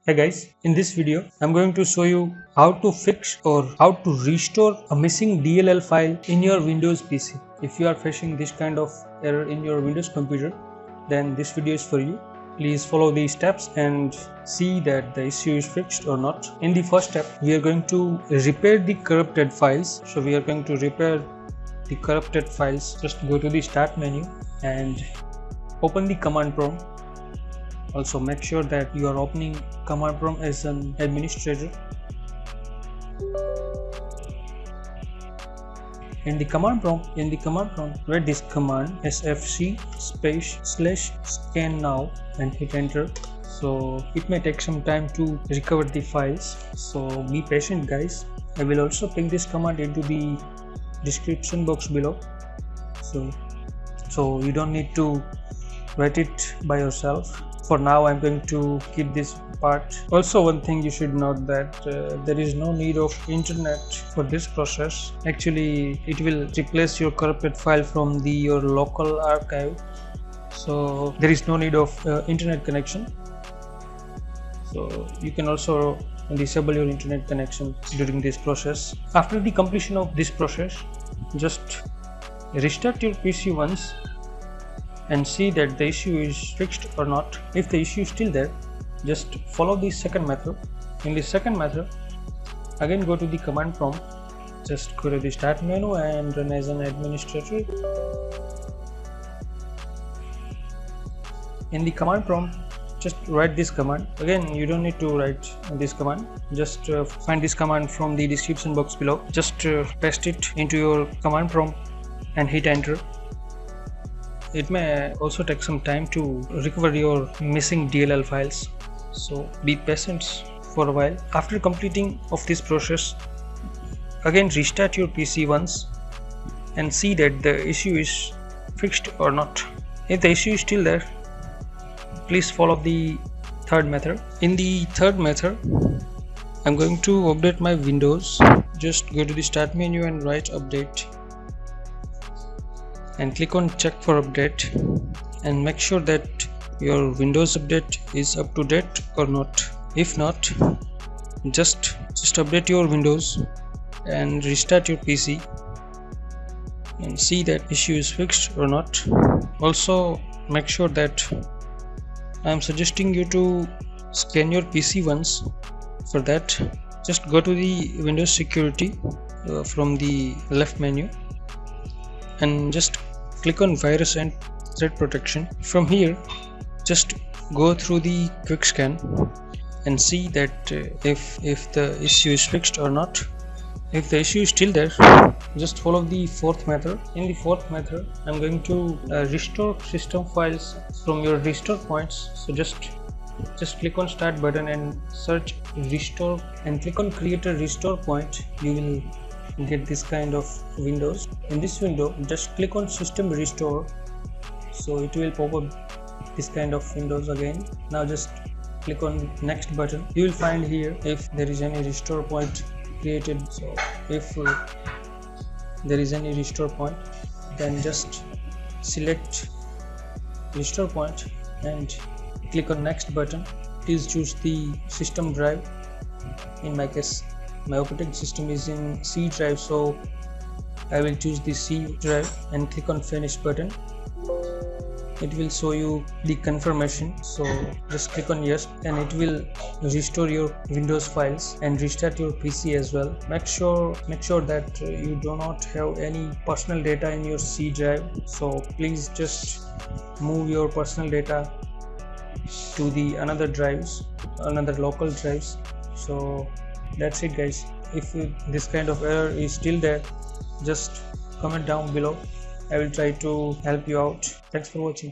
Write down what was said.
Hey guys, in this video I'm going to show you how to fix or how to restore a missing DLL file in your Windows PC. If you are facing this kind of error in your Windows computer, then this video is for you. Please follow these steps and see that the issue is fixed or not. In the first step, we are going to repair the corrupted files. So we are going to repair the corrupted files. Just go to the start menu and open the command prompt. Also make sure that you are opening command prompt as an administrator. In the command prompt, write this command sfc /scannow and hit enter. So it may take some time to recover the files, so be patient guys. I will also pick this command into the description box below, so you don't need to write it by yourself. For now I'm going to keep this part. Also, one thing you should note that there is no need of internet for this process. Actually it will replace your corrupted file from your local archive, so there is no need of internet connection. So you can also disable your internet connection during this process. After the completion of this process, just restart your PC once and see that the issue is fixed or not. If the issue is still there, just follow the second method. In the second method, again go to the command prompt, just go to the start menu and run as an administrator. In the command prompt, just write this command. Again, you don't need to write this command, just find this command from the description box below. Just paste it into your command prompt and hit enter. It may also take some time to recover your missing DLL files, so be patient for a while. After completing of this process, again restart your PC once and see that the issue is fixed or not. If the issue is still there, please follow the third method. In the third method, I'm going to update my Windows. Just go to the start menu and write update and click on check for update and make sure that your Windows update is up to date or not. If not, just update your Windows and restart your PC and see that issue is fixed or not. Also make sure that I am suggesting you to scan your PC once. For that, just go to the Windows security from the left menu and just click on virus and threat protection. From here, just go through the quick scan and see that if the issue is fixed or not. If the issue is still there, just follow the fourth method. In the fourth method, I'm going to restore system files from your restore points. So just click on start button and search restore and click on create a restore point. You will get this kind of windows. In this window, just click on system restore, so it will pop up this kind of windows again. Now just click on next button. You will find here if there is any restore point created. So if there is any restore point, then just select restore point and click on next button. Please choose the system drive. In my case, my operating system is in C drive, so I will choose the C drive and click on finish button. It will show you the confirmation, so just click on yes and it will restore your Windows files and restart your PC as well. Make sure that you do not have any personal data in your C drive, so please just move your personal data to the another local drives. So that's it guys. If this kind of error is still there, just comment down below. I will try to help you out. Thanks for watching.